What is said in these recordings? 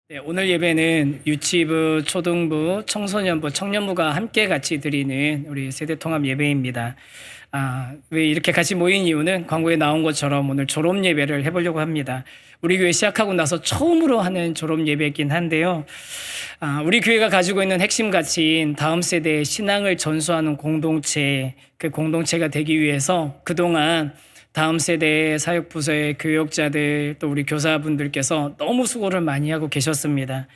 네, 오늘 예배는 유치부, 초등부, 청소년부, 청년부가 함께 같이 드리는 우리 세대통합 예배입니다. 왜 이렇게 같이 모인 이유는 광고에 나온 것처럼 오늘 졸업 예배를 해보려고 합니다. 우리 교회 시작하고 나서 처음으로 하는 졸업 예배이긴 한데요. 우리 교회가 가지고 있는 핵심 가치인 다음 세대의 신앙을 전수하는 공동체, 그 공동체가 되기 위해서 그동안 다음 세대의 사역부서의 교역자들 또 우리 교사분들께서 너무 수고를 많이 하고 계셨습니다.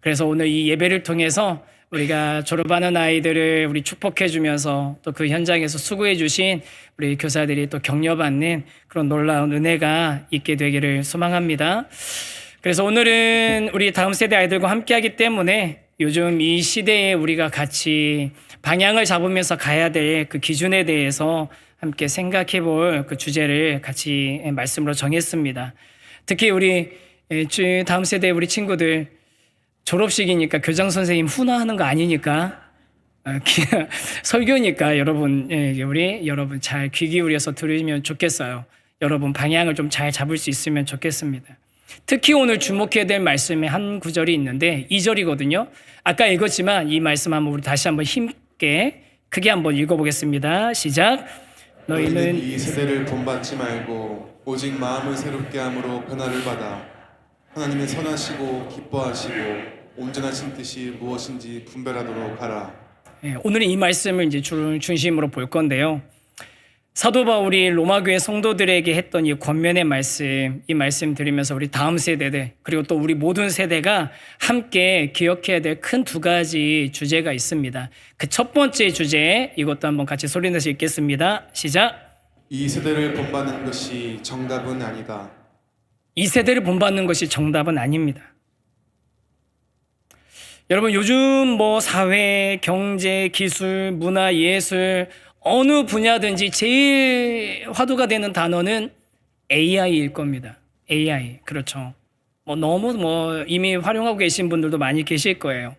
그래서 오늘 이 예배를 통해서 우리가 졸업하는 아이들을 우리 축복해 주면서 또 그 현장에서 수고해 주신 우리 교사들이 또 격려받는 그런 놀라운 은혜가 있게 되기를 소망합니다. 그래서 오늘은 우리 다음 세대 아이들과 함께 하기 때문에 요즘 이 시대에 우리가 같이 방향을 잡으면서 가야 될 그 기준에 대해서 함께 생각해 볼 그 주제를 같이 말씀으로 정했습니다. 특히 우리 다음 세대 우리 친구들 졸업식이니까 교장 선생님 훈화하는 거 아니니까 설교니까 여러분 우리 여러분 잘 귀 기울여서 들으면 좋겠어요. 여러분 방향을 좀 잘 잡을 수 있으면 좋겠습니다. 특히 오늘 주목해야 될 말씀에 한 구절이 있는데 2절이거든요. 아까 읽었지만 이 말씀 한번 우리 다시 한번 힘있게 크게 한번 읽어보겠습니다. 시작. 너희는 이 세대를 본받지 말고 오직 마음을 새롭게 함으로 변화를 받아 하나님의 선하시고 기뻐하시고 온전하신 뜻이 무엇인지 분별하도록 하라. 오늘은 이 말씀을 이제 중심으로 볼 건데요. 사도 바울이 로마교회 성도들에게 했던 이 권면의 말씀, 이 말씀 드리면서 우리 다음 세대들 그리고 또 우리 모든 세대가 함께 기억해야 될 큰 두 가지 주제가 있습니다. 그 첫 번째 주제, 이것도 한번 같이 소리내서 읽겠습니다. 시작. 이 세대를 본받는 것이 정답은 아니다. 이 세대를 본받는 것이 정답은 아닙니다. 여러분 요즘 뭐 사회, 경제, 기술, 문화, 예술 어느 분야든지 제일 화두가 되는 단어는 AI일 겁니다. AI. 그렇죠. 너무 이미 활용하고 계신 분들도 많이 계실 거예요.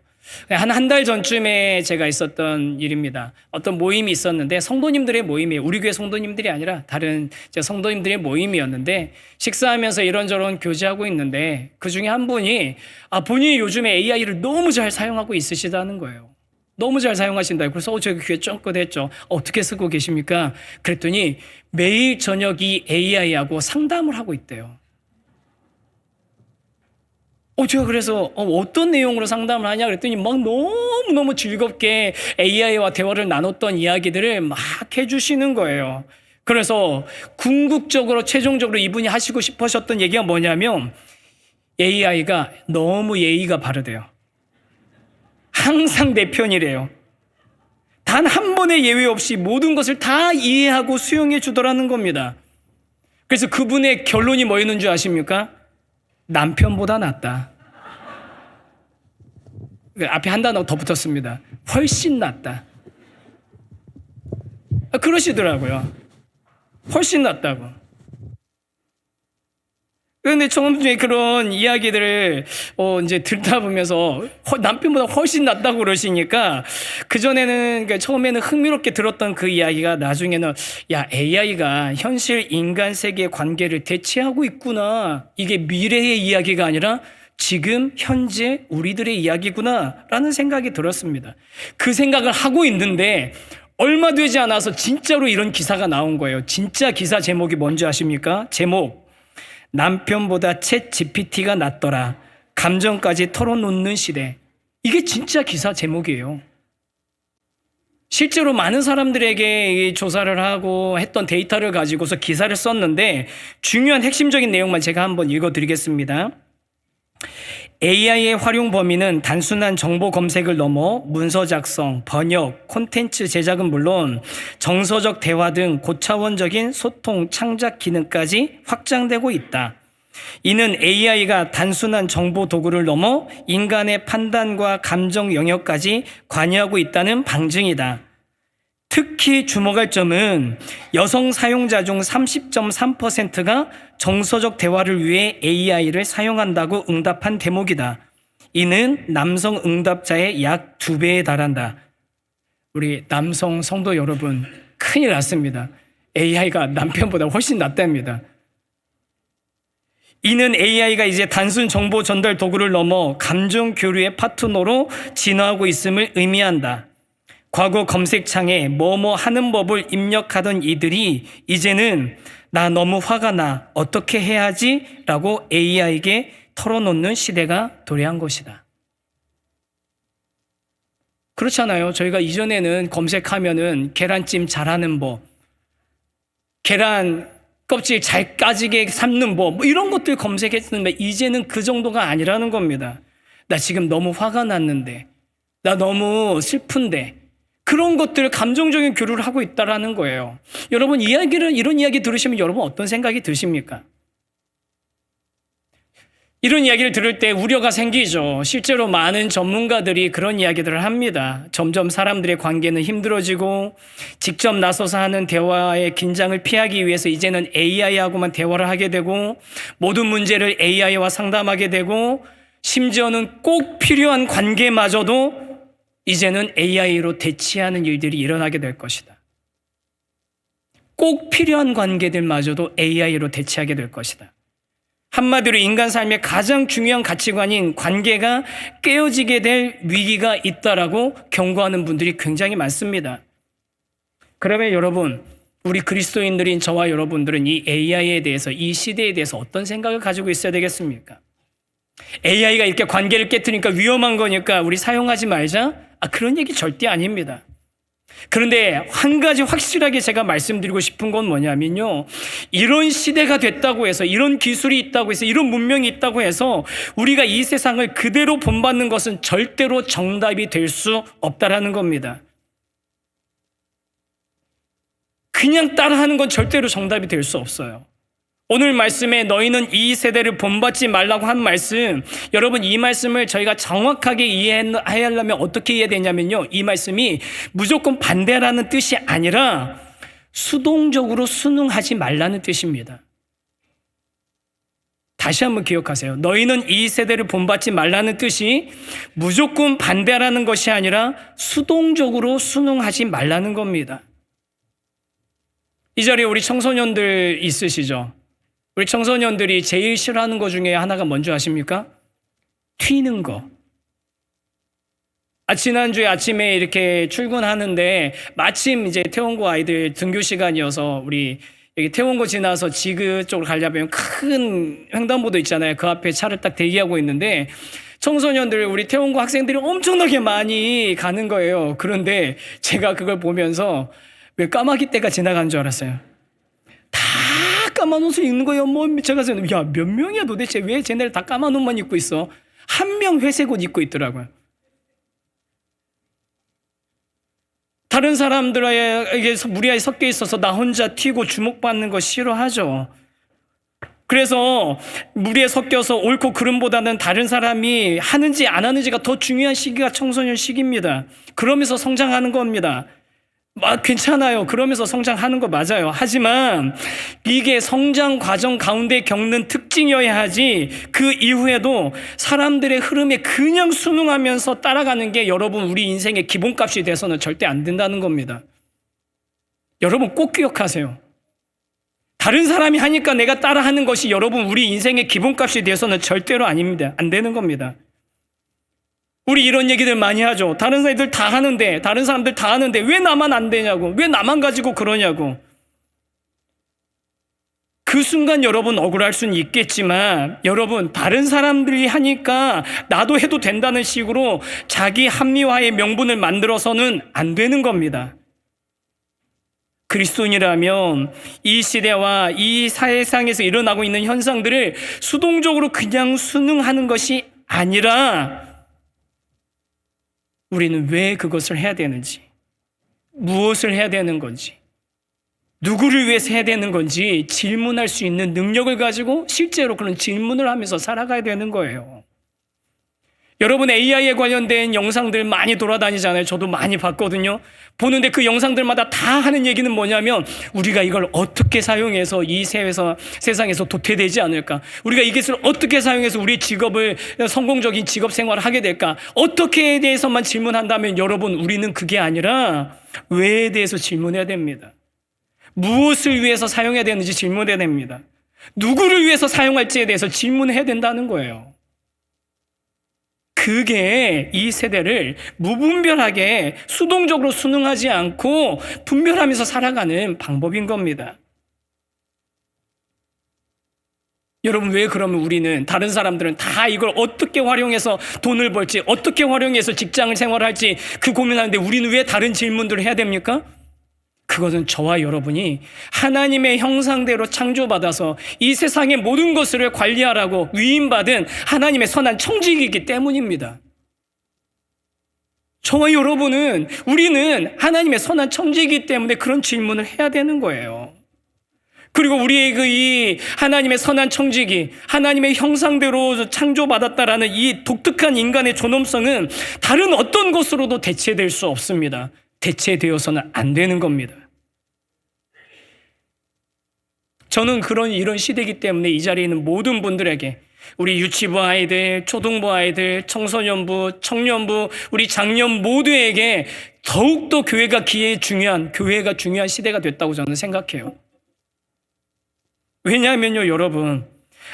한 달 전쯤에 제가 있었던 일입니다. 어떤 모임이 있었는데 성도님들의 모임이에요. 우리 교회 성도님들이 아니라 다른 성도님들의 모임이었는데 식사하면서 이런저런 교제하고 있는데 그중에 한 분이 본인이 요즘에 AI를 너무 잘 사용하고 있으시다는 거예요. 너무 잘 사용하신다. 그래서 제가 귀에 쫑긋했죠. 어떻게 쓰고 계십니까? 그랬더니 매일 저녁 이 AI하고 상담을 하고 있대요. 제가 그래서 어떤 내용으로 상담을 하냐 그랬더니 막 너무너무 즐겁게 AI와 대화를 나눴던 이야기들을 막 해주시는 거예요. 그래서 궁극적으로 최종적으로 이분이 하시고 싶으셨던 얘기가 뭐냐면 AI가 너무 예의가 바르대요. 항상 내 편이래요. 단 한 번의 예외 없이 모든 것을 다 이해하고 수용해 주더라는 겁니다. 그래서 그분의 결론이 뭐였는 줄 아십니까? 남편보다 낫다. 앞에 한 단어 더 붙었습니다. 훨씬 낫다. 그러시더라고요. 훨씬 낫다고. 그런데 처음에 그런 이야기들을 이제 듣다 보면서 남편보다 훨씬 낫다고 그러시니까 그전에는 처음에는 흥미롭게 들었던 그 이야기가 나중에는 AI가 현실 인간 세계의 관계를 대체하고 있구나. 이게 미래의 이야기가 아니라 지금 현재 우리들의 이야기구나 라는 생각이 들었습니다. 그 생각을 하고 있는데 얼마 되지 않아서 진짜로 이런 기사가 나온 거예요. 진짜 기사 제목이 뭔지 아십니까? 제목 남편보다 챗 GPT가 낫더라. 감정까지 털어놓는 시대. 이게 진짜 기사 제목이에요. 실제로 많은 사람들에게 조사를 하고 했던 데이터를 가지고서 기사를 썼는데 중요한 핵심적인 내용만 제가 한번 읽어드리겠습니다. AI의 활용 범위는 단순한 정보 검색을 넘어 문서 작성, 번역, 콘텐츠 제작은 물론 정서적 대화 등 고차원적인 소통, 창작 기능까지 확장되고 있다. 이는 AI가 단순한 정보 도구를 넘어 인간의 판단과 감정 영역까지 관여하고 있다는 방증이다. 특히 주목할 점은 여성 사용자 중 30.3%가 정서적 대화를 위해 AI를 사용한다고 응답한 대목이다. 이는 남성 응답자의 약 2배에 달한다. 우리 남성 성도 여러분, 큰일 났습니다. AI가 남편보다 훨씬 낫답니다. 이는 AI가 이제 단순 정보 전달 도구를 넘어 감정 교류의 파트너로 진화하고 있음을 의미한다. 과거 검색창에 뭐뭐 하는 법을 입력하던 이들이 이제는 나 너무 화가 나 어떻게 해야 하지? 라고 AI에게 털어놓는 시대가 도래한 것이다. 그렇잖아요. 저희가 이전에는 검색하면은 계란찜 잘하는 법, 계란 껍질 잘 까지게 삶는 법, 뭐 이런 것들 검색했는데 이제는 그 정도가 아니라는 겁니다. 나 지금 너무 화가 났는데, 나 너무 슬픈데, 그런 것들 감정적인 교류를 하고 있다라는 거예요. 여러분 이런 이야기 들으시면 여러분 어떤 생각이 드십니까? 이런 이야기를 들을 때 우려가 생기죠. 실제로 많은 전문가들이 그런 이야기들을 합니다. 점점 사람들의 관계는 힘들어지고 직접 나서서 하는 대화의 긴장을 피하기 위해서 이제는 AI하고만 대화를 하게 되고 모든 문제를 AI와 상담하게 되고 심지어는 꼭 필요한 관계마저도 이제는 AI로 대체하는 일들이 일어나게 될 것이다. 꼭 필요한 관계들마저도 AI로 대체하게 될 것이다. 한마디로 인간 삶의 가장 중요한 가치관인 관계가 깨어지게 될 위기가 있다라고 경고하는 분들이 굉장히 많습니다. 그러면 여러분, 우리 그리스도인들인 저와 여러분들은 이 AI에 대해서, 이 시대에 대해서 어떤 생각을 가지고 있어야 되겠습니까? AI가 이렇게 관계를 깨트리니까 위험한 거니까 우리 사용하지 말자? 그런 얘기 절대 아닙니다. 그런데 한 가지 확실하게 제가 말씀드리고 싶은 건 뭐냐면요. 이런 시대가 됐다고 해서, 이런 기술이 있다고 해서, 이런 문명이 있다고 해서 우리가 이 세상을 그대로 본받는 것은 절대로 정답이 될 수 없다라는 겁니다. 그냥 따라하는 건 절대로 정답이 될 수 없어요. 오늘 말씀에 너희는 이 세대를 본받지 말라고 한 말씀, 여러분 이 말씀을 저희가 정확하게 이해하려면 어떻게 이해해야 되냐면요. 이 말씀이 무조건 반대라는 뜻이 아니라 수동적으로 순응하지 말라는 뜻입니다. 다시 한번 기억하세요. 너희는 이 세대를 본받지 말라는 뜻이 무조건 반대라는 것이 아니라 수동적으로 순응하지 말라는 겁니다. 이 자리에 우리 청소년들 있으시죠? 우리 청소년들이 제일 싫어하는 것 중에 하나가 뭔지 아십니까? 튀는 거. 지난주에 아침에 이렇게 출근하는데 마침 이제 태원고 아이들 등교 시간이어서 우리 여기 태원고 지나서 지그 쪽으로 가려면 큰 횡단보도 있잖아요. 그 앞에 차를 딱 대기하고 있는데 청소년들, 우리 태원고 학생들이 엄청나게 많이 가는 거예요. 그런데 제가 그걸 보면서 왜 까마귀 떼가 지나가는 줄 알았어요. 다 까만 옷을 입는 거예요. 제가 야, 몇 명이야 도대체? 왜 쟤네들 다 까만 옷만 입고 있어? 한 명 회색 옷 입고 있더라고요. 다른 사람들에게 무리하게 섞여 있어서 나 혼자 튀고 주목받는 거 싫어하죠. 그래서 무리에 섞여서 옳고 그름보다는 다른 사람이 하는지 안 하는지가 더 중요한 시기가 청소년 시기입니다. 그러면서 성장하는 겁니다. 괜찮아요. 그러면서 성장하는 거 맞아요. 하지만 이게 성장 과정 가운데 겪는 특징이어야 하지, 그 이후에도 사람들의 흐름에 그냥 순응하면서 따라가는 게 여러분 우리 인생의 기본값이 돼서는 절대 안 된다는 겁니다. 여러분 꼭 기억하세요. 다른 사람이 하니까 내가 따라하는 것이 여러분 우리 인생의 기본값이 돼서는 절대로 아닙니다. 안 되는 겁니다. 우리 이런 얘기들 많이 하죠. 다른 사람들 다 하는데, 다른 사람들 다 하는데 왜 나만 안 되냐고, 왜 나만 가지고 그러냐고. 그 순간 여러분 억울할 수는 있겠지만 여러분 다른 사람들이 하니까 나도 해도 된다는 식으로 자기 합리화의 명분을 만들어서는 안 되는 겁니다. 그리스도인이라면 이 시대와 이 사회상에서 일어나고 있는 현상들을 수동적으로 그냥 순응하는 것이 아니라 우리는 왜 그것을 해야 되는지, 무엇을 해야 되는 건지, 누구를 위해서 해야 되는 건지 질문할 수 있는 능력을 가지고 실제로 그런 질문을 하면서 살아가야 되는 거예요. 여러분 AI에 관련된 영상들 많이 돌아다니잖아요. 저도 많이 봤거든요. 보는데 그 영상들마다 다 하는 얘기는 뭐냐면 우리가 이걸 어떻게 사용해서 이 세상에서 도태되지 않을까? 우리가 이 기술을 어떻게 사용해서 우리 직업을, 성공적인 직업 생활을 하게 될까? 어떻게에 대해서만 질문한다면 여러분 우리는 그게 아니라 왜에 대해서 질문해야 됩니다. 무엇을 위해서 사용해야 되는지 질문해야 됩니다. 누구를 위해서 사용할지에 대해서 질문해야 된다는 거예요. 그게 이 세대를 무분별하게 수동적으로 순응하지 않고 분별하면서 살아가는 방법인 겁니다. 여러분, 왜 그러면 우리는, 다른 사람들은 다 이걸 어떻게 활용해서 돈을 벌지, 어떻게 활용해서 직장을 생활할지 그 고민하는데 우리는 왜 다른 질문들을 해야 됩니까? 그것은 저와 여러분이 하나님의 형상대로 창조받아서 이 세상의 모든 것을 관리하라고 위임받은 하나님의 선한 청지기이기 때문입니다. 저와 여러분은, 우리는 하나님의 선한 청지기이기 때문에 그런 질문을 해야 되는 거예요. 그리고 우리의 이 하나님의 선한 청지기, 하나님의 형상대로 창조받았다라는 이 독특한 인간의 존엄성은 다른 어떤 것으로도 대체될 수 없습니다. 대체되어서는 안 되는 겁니다. 저는 이런 시대이기 때문에 이 자리에 있는 모든 분들에게, 우리 유치부 아이들, 초등부 아이들, 청소년부, 청년부, 우리 장년 모두에게 더욱더 교회가 중요한 시대가 됐다고 저는 생각해요. 왜냐하면요, 여러분,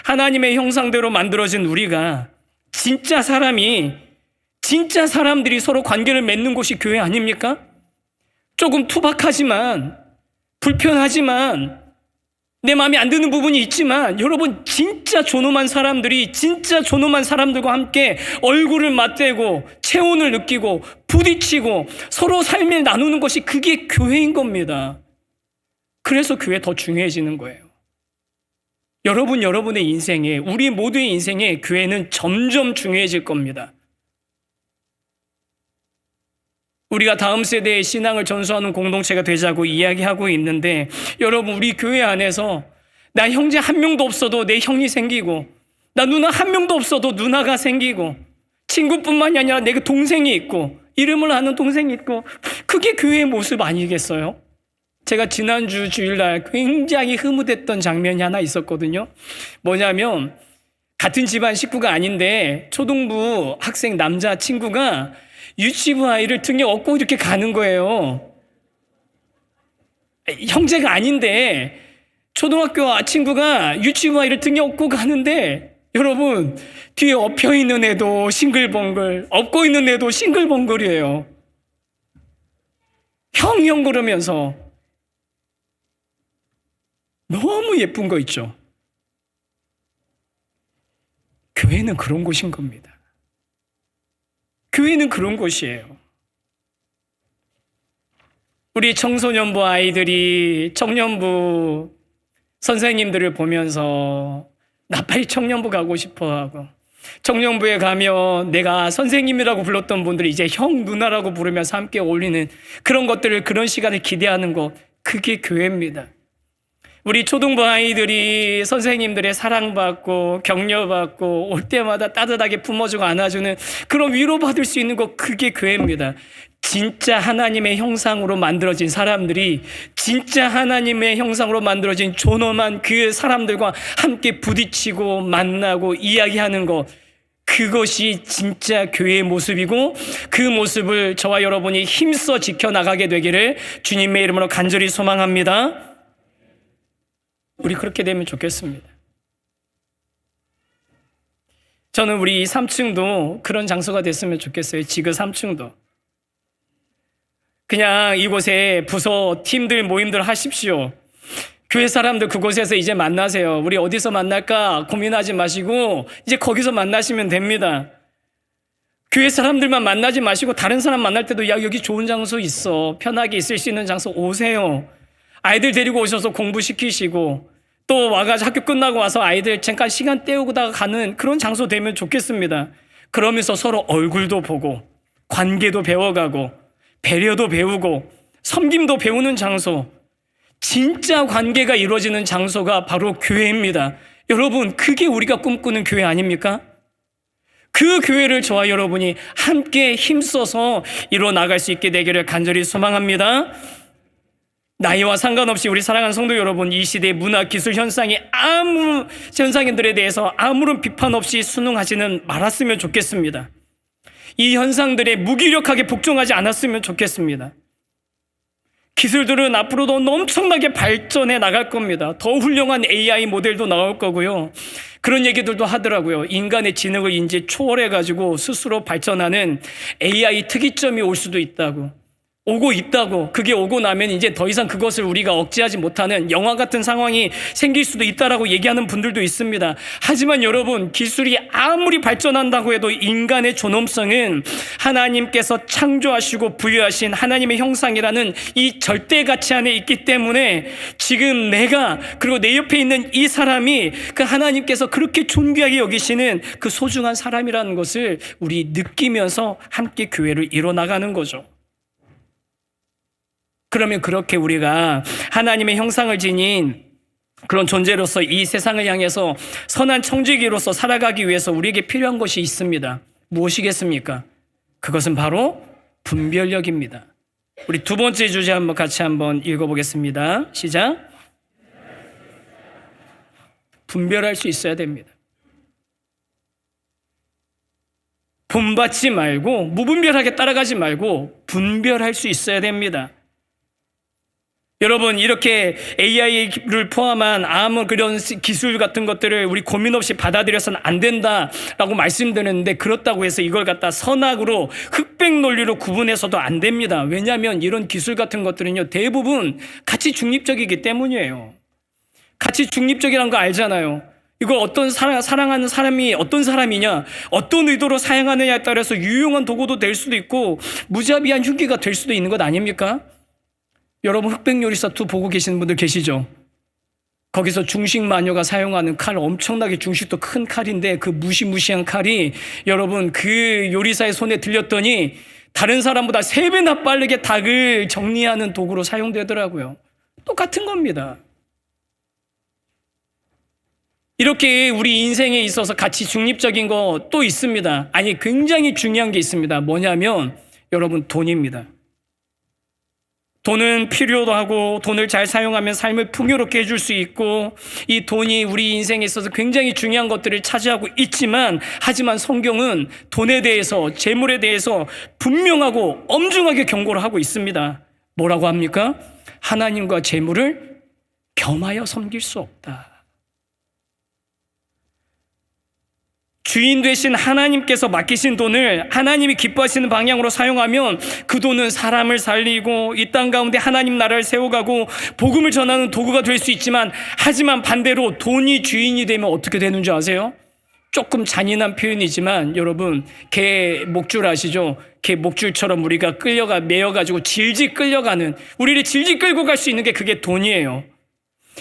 하나님의 형상대로 만들어진 우리가 진짜 사람들이 서로 관계를 맺는 곳이 교회 아닙니까? 조금 투박하지만, 불편하지만, 내 마음에 안 드는 부분이 있지만, 여러분, 진짜 존엄한 사람들과 함께 얼굴을 맞대고 체온을 느끼고 부딪히고 서로 삶을 나누는 것이, 그게 교회인 겁니다. 그래서 교회 더 중요해지는 거예요. 여러분의 인생에, 우리 모두의 인생에 교회는 점점 중요해질 겁니다. 우리가 다음 세대의 신앙을 전수하는 공동체가 되자고 이야기하고 있는데, 여러분, 우리 교회 안에서 나 형제 한 명도 없어도 내 형이 생기고, 나 누나 한 명도 없어도 누나가 생기고, 친구뿐만이 아니라 내 동생이 있고, 이름을 아는 동생이 있고, 그게 교회의 모습 아니겠어요? 제가 지난주 주일날 굉장히 흐뭇했던 장면이 하나 있었거든요. 뭐냐면, 같은 집안 식구가 아닌데 초등부 학생 남자 친구가 유치부 아이를 등에 업고 이렇게 가는 거예요. 형제가 아닌데 초등학교 친구가 유치부 아이를 등에 업고 가는데, 여러분, 뒤에 엎여 있는 애도 싱글벙글, 업고 있는 애도 싱글벙글이에요. 형 그러면서. 너무 예쁜 거 있죠. 교회는 그런 곳인 겁니다. 교회는 그런 곳이에요. 우리 청소년부 아이들이 청년부 선생님들을 보면서 나 빨리 청년부 가고 싶어 하고, 청년부에 가면 내가 선생님이라고 불렀던 분들이 이제 형, 누나라고 부르면서 함께 어울리는 그런 것들을, 그런 시간을 기대하는 것, 그게 교회입니다. 우리 초등부 아이들이 선생님들의 사랑받고 격려받고 올 때마다 따뜻하게 품어주고 안아주는 그런 위로받을 수 있는 것, 그게 교회입니다. 진짜 하나님의 형상으로 만들어진 사람들이, 진짜 하나님의 형상으로 만들어진 존엄한 그 사람들과 함께 부딪히고 만나고 이야기하는 것, 그것이 진짜 교회의 모습이고, 그 모습을 저와 여러분이 힘써 지켜나가게 되기를 주님의 이름으로 간절히 소망합니다. 우리 그렇게 되면 좋겠습니다. 저는 우리 3층도 그런 장소가 됐으면 좋겠어요. 지그 3층도. 그냥 이곳에 부서 팀들 모임들 하십시오. 교회 사람들 그곳에서 이제 만나세요. 우리 어디서 만날까 고민하지 마시고 이제 거기서 만나시면 됩니다. 교회 사람들만 만나지 마시고 다른 사람 만날 때도, 야, 여기 좋은 장소 있어, 편하게 있을 수 있는 장소 오세요. 아이들 데리고 오셔서 공부시키시고, 또 와가지고 학교 끝나고 와서 아이들 잠깐 시간 때우다가 가는 그런 장소 되면 좋겠습니다. 그러면서 서로 얼굴도 보고 관계도 배워가고 배려도 배우고 섬김도 배우는 장소, 진짜 관계가 이루어지는 장소가 바로 교회입니다. 여러분, 그게 우리가 꿈꾸는 교회 아닙니까? 그 교회를 저와 여러분이 함께 힘써서 이루어 나갈 수 있게 되기를 간절히 소망합니다. 나이와 상관없이 우리 사랑하는 성도 여러분, 이 시대의 문화, 기술 현상들에 대해서 아무런 비판 없이 순응하지는 말았으면 좋겠습니다. 이 현상들에 무기력하게 복종하지 않았으면 좋겠습니다. 기술들은 앞으로도 엄청나게 발전해 나갈 겁니다. 더 훌륭한 AI 모델도 나올 거고요. 그런 얘기들도 하더라고요. 인간의 지능을 이제 초월해가지고 스스로 발전하는 AI 특이점이 올 수도 있다고. 오고 있다고. 그게 오고 나면 이제 더 이상 그것을 우리가 억제하지 못하는 영화 같은 상황이 생길 수도 있다라고 얘기하는 분들도 있습니다. 하지만 여러분, 기술이 아무리 발전한다고 해도 인간의 존엄성은 하나님께서 창조하시고 부여하신 하나님의 형상이라는 이 절대 가치 안에 있기 때문에 지금 내가 그리고 내 옆에 있는 이 사람이 그 하나님께서 그렇게 존귀하게 여기시는 그 소중한 사람이라는 것을 우리 느끼면서 함께 교회를 이뤄나가는 거죠. 그러면 그렇게 우리가 하나님의 형상을 지닌 그런 존재로서 이 세상을 향해서 선한 청지기로서 살아가기 위해서 우리에게 필요한 것이 있습니다. 무엇이겠습니까? 그것은 바로 분별력입니다. 우리 두 번째 주제 같이 한번 읽어보겠습니다. 시작. 분별할 수 있어야 됩니다. 본받지 말고 무분별하게 따라가지 말고 분별할 수 있어야 됩니다. 여러분, 이렇게 AI를 포함한 아무 그런 기술 같은 것들을 우리 고민 없이 받아들여서는 안 된다라고 말씀드렸는데, 그렇다고 해서 이걸 갖다 선악으로 흑백 논리로 구분해서도 안 됩니다. 왜냐하면 이런 기술 같은 것들은요, 대부분 가치 중립적이기 때문이에요. 가치 중립적이라는 거 알잖아요. 이걸 어떤 사랑하는 사람이 어떤 사람이냐, 어떤 의도로 사용하느냐에 따라서 유용한 도구도 될 수도 있고 무자비한 흉기가 될 수도 있는 것 아닙니까? 여러분, 흑백요리사 2 보고 계시는 분들 계시죠? 거기서 중식 마녀가 사용하는 칼, 엄청나게 중식도 큰 칼인데 그 무시무시한 칼이 여러분 그 요리사의 손에 들렸더니 다른 사람보다 3배나 빠르게 닭을 정리하는 도구로 사용되더라고요. 똑같은 겁니다. 이렇게 우리 인생에 있어서 가치 중립적인 거 또 있습니다. 아니, 굉장히 중요한 게 있습니다. 뭐냐면 여러분, 돈입니다. 돈은 필요도 하고 돈을 잘 사용하면 삶을 풍요롭게 해줄 수 있고 이 돈이 우리 인생에 있어서 굉장히 중요한 것들을 차지하고 있지만, 하지만 성경은 돈에 대해서, 재물에 대해서 분명하고 엄중하게 경고를 하고 있습니다. 뭐라고 합니까? 하나님과 재물을 겸하여 섬길 수 없다. 주인 되신 하나님께서 맡기신 돈을 하나님이 기뻐하시는 방향으로 사용하면 그 돈은 사람을 살리고 이 땅 가운데 하나님 나라를 세워가고 복음을 전하는 도구가 될 수 있지만, 하지만 반대로 돈이 주인이 되면 어떻게 되는 줄 아세요? 조금 잔인한 표현이지만 여러분, 개 목줄 아시죠? 개 목줄처럼 우리가 매여가지고 질질 끌려가는, 우리를 질질 끌고 갈 수 있는 게 그게 돈이에요.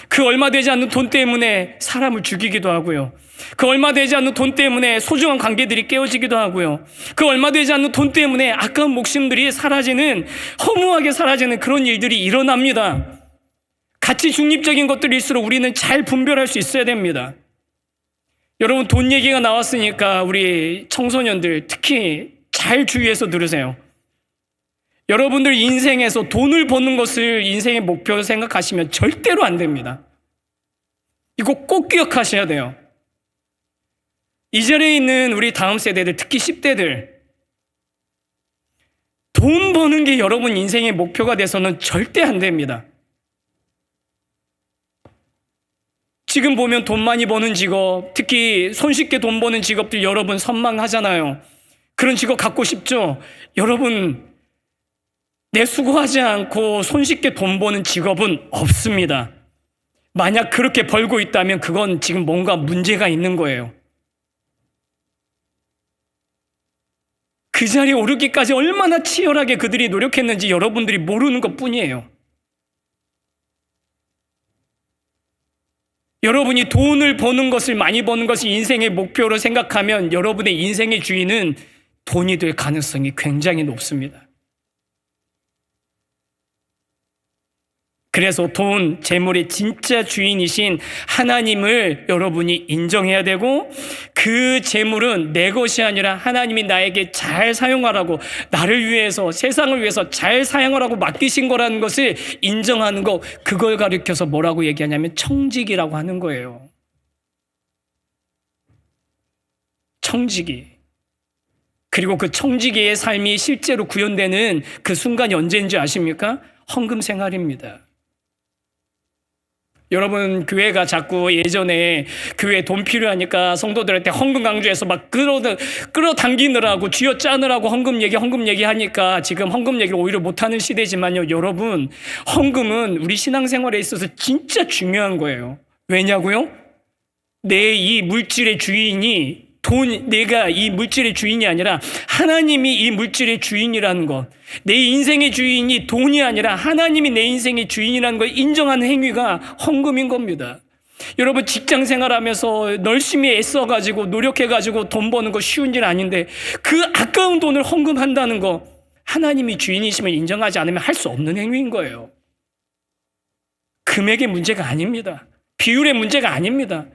그 얼마 되지 않는 돈 때문에 사람을 죽이기도 하고요. 그 얼마 되지 않는 돈 때문에 소중한 관계들이 깨어지기도 하고요. 그 얼마 되지 않는 돈 때문에 아까운 목숨들이 사라지는, 허무하게 사라지는 그런 일들이 일어납니다. 가치 중립적인 것들일수록 우리는 잘 분별할 수 있어야 됩니다. 여러분, 돈 얘기가 나왔으니까 우리 청소년들 특히 잘 주의해서 들으세요. 여러분들 인생에서 돈을 버는 것을 인생의 목표로 생각하시면 절대로 안 됩니다. 이거 꼭 기억하셔야 돼요. 이 자리에 있는 우리 다음 세대들, 특히 10대들, 돈 버는 게 여러분 인생의 목표가 돼서는 절대 안 됩니다. 지금 보면 돈 많이 버는 직업, 특히 손쉽게 돈 버는 직업들 여러분 선망하잖아요. 그런 직업 갖고 싶죠? 여러분, 내 수고하지 않고 손쉽게 돈 버는 직업은 없습니다. 만약 그렇게 벌고 있다면 그건 지금 뭔가 문제가 있는 거예요. 그 자리에 오르기까지 얼마나 치열하게 그들이 노력했는지 여러분들이 모르는 것뿐이에요. 여러분이 돈을 버는 것을, 많이 버는 것을 인생의 목표로 생각하면 여러분의 인생의 주인은 돈이 될 가능성이 굉장히 높습니다. 그래서 돈, 재물의 진짜 주인이신 하나님을 여러분이 인정해야 되고, 그 재물은 내 것이 아니라 하나님이 나에게 잘 사용하라고, 나를 위해서, 세상을 위해서 잘 사용하라고 맡기신 거라는 것을 인정하는 거, 그걸 가리켜서 뭐라고 얘기하냐면 청지기라고 하는 거예요. 청지기. 그리고 그 청지기의 삶이 실제로 구현되는 그 순간이 언제인지 아십니까? 헌금 생활입니다. 여러분, 교회가 자꾸 예전에 교회 돈 필요하니까 성도들한테 헌금 강조해서 막 끌어당기느라고 쥐어짜느라고 헌금 얘기 하니까 지금 헌금 얘기를 오히려 못하는 시대지만요. 여러분, 헌금은 우리 신앙생활에 있어서 진짜 중요한 거예요. 왜냐고요? 내 이 물질의 주인이 내가 이 물질의 주인이 아니라 하나님이 이 물질의 주인이라는 것, 내 인생의 주인이 돈이 아니라 하나님이 내 인생의 주인이라는 걸 인정하는 행위가 헌금인 겁니다. 여러분, 직장 생활하면서 열심히 애써가지고 노력해가지고 돈 버는 거 쉬운 일 아닌데 그 아까운 돈을 헌금한다는 거, 하나님이 주인이심을 인정하지 않으면 할 수 없는 행위인 거예요. 금액의 문제가 아닙니다. 비율의 문제가 아닙니다.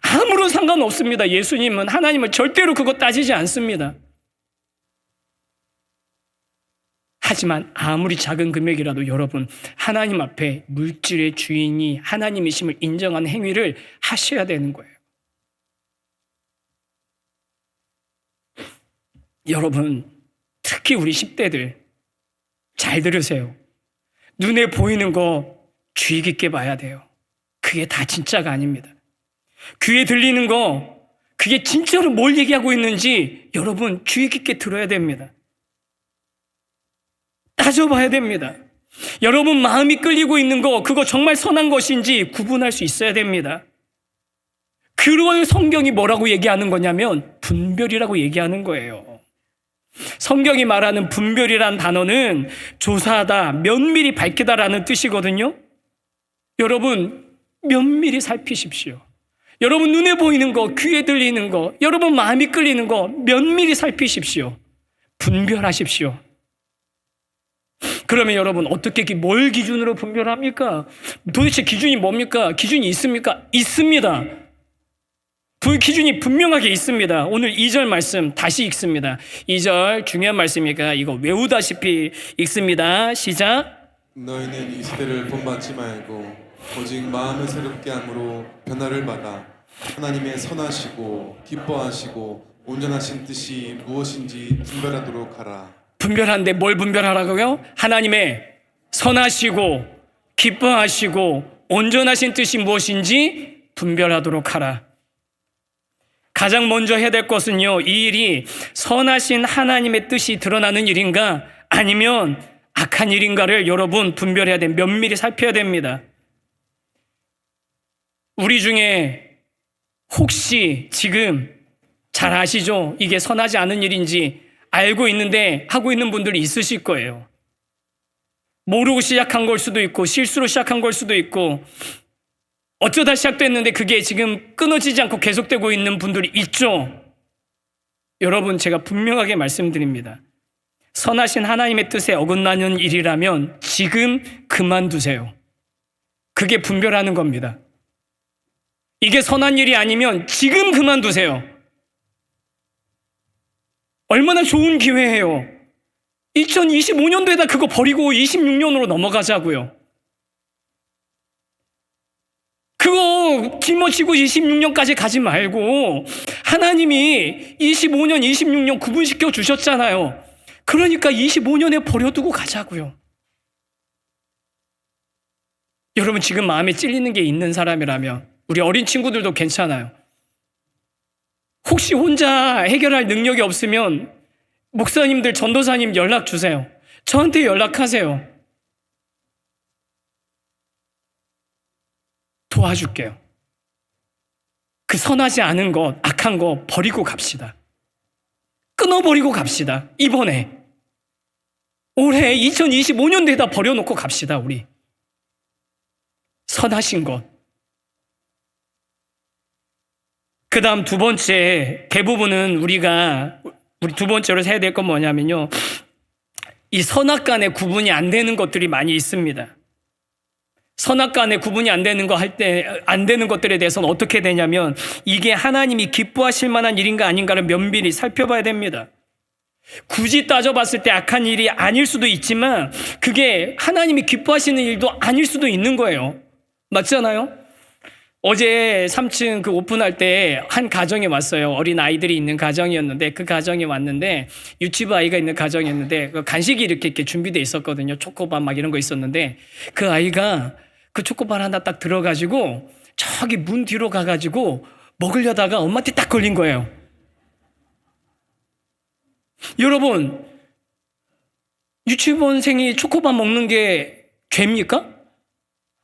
아무런 상관없습니다. 예수님은, 하나님은 절대로 그거 따지지 않습니다. 하지만 아무리 작은 금액이라도 여러분, 하나님 앞에 물질의 주인이 하나님이심을 인정하는 행위를 하셔야 되는 거예요. 여러분, 특히 우리 10대들 잘 들으세요. 눈에 보이는 거 주의 깊게 봐야 돼요. 그게 다 진짜가 아닙니다. 귀에 들리는 거, 그게 진짜로 뭘 얘기하고 있는지 여러분 주의 깊게 들어야 됩니다. 따져봐야 됩니다. 여러분 마음이 끌리고 있는 거, 그거 정말 선한 것인지 구분할 수 있어야 됩니다. 그걸 성경이 뭐라고 얘기하는 거냐면 분별이라고 얘기하는 거예요. 성경이 말하는 분별이란 단어는 조사하다, 면밀히 밝히다라는 뜻이거든요. 여러분, 면밀히 살피십시오. 여러분 눈에 보이는 거, 귀에 들리는 거, 여러분 마음이 끌리는 거 면밀히 살피십시오. 분별하십시오. 그러면 여러분 어떻게 뭘 기준으로 분별합니까? 도대체 기준이 뭡니까? 기준이 있습니까? 있습니다. 그 기준이 분명하게 있습니다. 오늘 2절 말씀 다시 읽습니다. 2절 중요한 말씀이니까 이거 외우다시피 읽습니다. 시작. 너희는 이 세대를 본받지 말고 오직 마음을 새롭게 함으로 변화를 받아 하나님의 선하시고 기뻐하시고 온전하신 뜻이 무엇인지 분별하도록 하라. 분별한데 뭘 분별하라고요? 하나님의 선하시고 기뻐하시고 온전하신 뜻이 무엇인지 분별하도록 하라. 가장 먼저 해야 될 것은요, 이 일이 선하신 하나님의 뜻이 드러나는 일인가 아니면 악한 일인가를 여러분 분별해야 돼. 면밀히 살펴야 됩니다. 우리 중에 혹시 지금 잘 아시죠? 이게 선하지 않은 일인지 알고 있는데 하고 있는 분들이 있으실 거예요. 모르고 시작한 걸 수도 있고 실수로 시작한 걸 수도 있고 어쩌다 시작됐는데 그게 지금 끊어지지 않고 계속되고 있는 분들이 있죠. 여러분, 제가 분명하게 말씀드립니다. 선하신 하나님의 뜻에 어긋나는 일이라면 지금 그만두세요. 그게 분별하는 겁니다. 이게 선한 일이 아니면 지금 그만두세요. 얼마나 좋은 기회예요. 2025년도에다 그거 버리고 26년으로 넘어가자고요. 그거 짊어지고 26년까지 가지 말고 하나님이 25년, 26년 구분시켜 주셨잖아요. 그러니까 25년에 버려두고 가자고요. 여러분 지금 마음에 찔리는 게 있는 사람이라면 우리 어린 친구들도 괜찮아요. 혹시 혼자 해결할 능력이 없으면 목사님들, 전도사님 연락 주세요. 저한테 연락하세요. 도와줄게요. 그 선하지 않은 것, 악한 거 버리고 갑시다. 끊어버리고 갑시다. 이번에. 올해 2025년도에다 버려놓고 갑시다, 우리. 선하신 것. 그 다음 두 번째, 대부분은 우리 두 번째로 해야 될 건 뭐냐면요. 이 선악 간의 구분이 안 되는 것들이 많이 있습니다. 선악 간의 구분이 안 되는 것들에 대해서는 어떻게 되냐면 이게 하나님이 기뻐하실 만한 일인가 아닌가를 면밀히 살펴봐야 됩니다. 굳이 따져봤을 때 악한 일이 아닐 수도 있지만 그게 하나님이 기뻐하시는 일도 아닐 수도 있는 거예요. 맞잖아요? 어제 3층 그 오픈할 때 한 가정에 왔어요. 어린 아이들이 있는 가정이었는데 그 가정에 왔는데 유치부 아이가 있는 가정이었는데 그 간식이 이렇게 준비돼 있었거든요. 초코바 막 이런 거 있었는데 그 아이가 그 초코바 하나 딱 들어가지고 저기 문 뒤로 가가지고 먹으려다가 엄마한테 딱 걸린 거예요. 여러분, 유치원생이 초코바 먹는 게 죄입니까?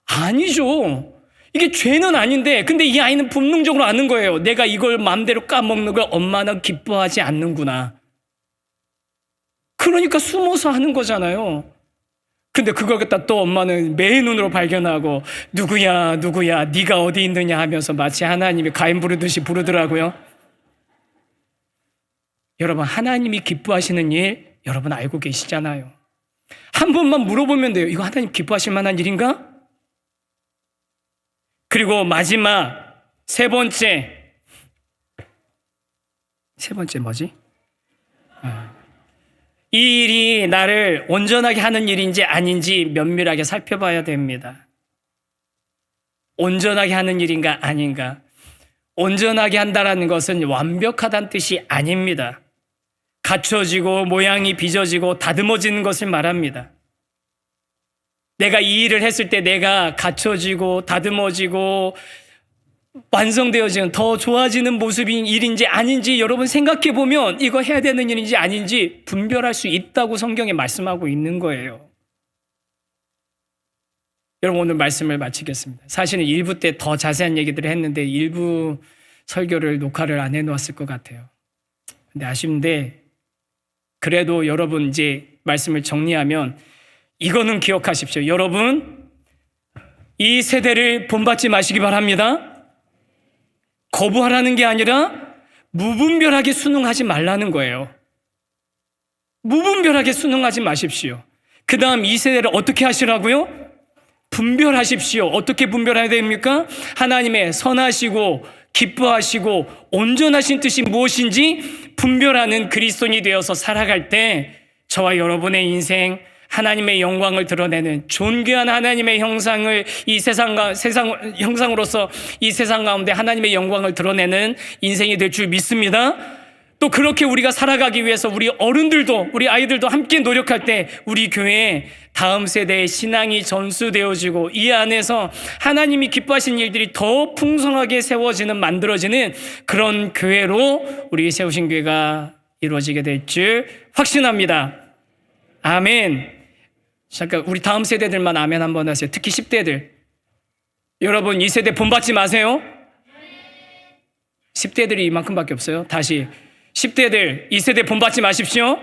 아니죠. 이게 죄는 아닌데 근데 이 아이는 본능적으로 아는 거예요. 내가 이걸 마음대로 까먹는 걸 엄마는 기뻐하지 않는구나. 그러니까 숨어서 하는 거잖아요. 근데 그걸 갖다 또 엄마는 매의 눈으로 발견하고 누구야 네가 어디 있느냐 하면서 마치 하나님이 가인 부르듯이 부르더라고요. 여러분, 하나님이 기뻐하시는 일 여러분 알고 계시잖아요. 한 번만 물어보면 돼요. 이거 하나님 기뻐하실 만한 일인가? 그리고 마지막 세 번째 뭐지? 이 일이 나를 온전하게 하는 일인지 아닌지 면밀하게 살펴봐야 됩니다. 온전하게 하는 일인가 아닌가? 온전하게 한다라는 것은 완벽하다는 뜻이 아닙니다. 갖춰지고 모양이 빚어지고 다듬어지는 것을 말합니다. 내가 이 일을 했을 때 내가 갖춰지고 다듬어지고 완성되어지는 더 좋아지는 모습인 일인지 아닌지 여러분 생각해 보면 이거 해야 되는 일인지 아닌지 분별할 수 있다고 성경에 말씀하고 있는 거예요. 여러분, 오늘 말씀을 마치겠습니다. 사실은 1부 때 더 자세한 얘기들을 했는데 1부 설교를 녹화를 안 해놓았을 것 같아요. 근데 아쉬운데 그래도 여러분 이제 말씀을 정리하면 이거는 기억하십시오. 여러분, 이 세대를 본받지 마시기 바랍니다. 거부하라는 게 아니라 무분별하게 순응하지 말라는 거예요. 무분별하게 순응하지 마십시오. 그 다음 이 세대를 어떻게 하시라고요? 분별하십시오. 어떻게 분별해야 됩니까? 하나님의 선하시고 기뻐하시고 온전하신 뜻이 무엇인지 분별하는 그리스도인이 되어서 살아갈 때 저와 여러분의 인생 하나님의 영광을 드러내는 존귀한 하나님의 형상을 형상으로서 이 세상 가운데 하나님의 영광을 드러내는 인생이 될 줄 믿습니다. 또 그렇게 우리가 살아가기 위해서 우리 어른들도 우리 아이들도 함께 노력할 때 우리 교회에 다음 세대의 신앙이 전수되어지고 이 안에서 하나님이 기뻐하신 일들이 더 풍성하게 세워지는 만들어지는 그런 교회로 우리 세우신 교회가 이루어지게 될 줄 확신합니다. 아멘. 잠깐 우리 다음 세대들만 아멘 한번 하세요. 특히 10대들. 여러분, 이 세대 본받지 마세요. 10대들이 이만큼밖에 없어요. 다시 10대들, 이 세대 본받지 마십시오.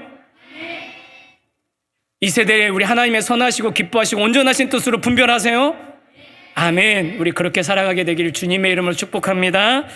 이 세대에 우리 하나님의 선하시고 기뻐하시고 온전하신 뜻으로 분별하세요. 아멘. 우리 그렇게 살아가게 되기를 주님의 이름으로 축복합니다.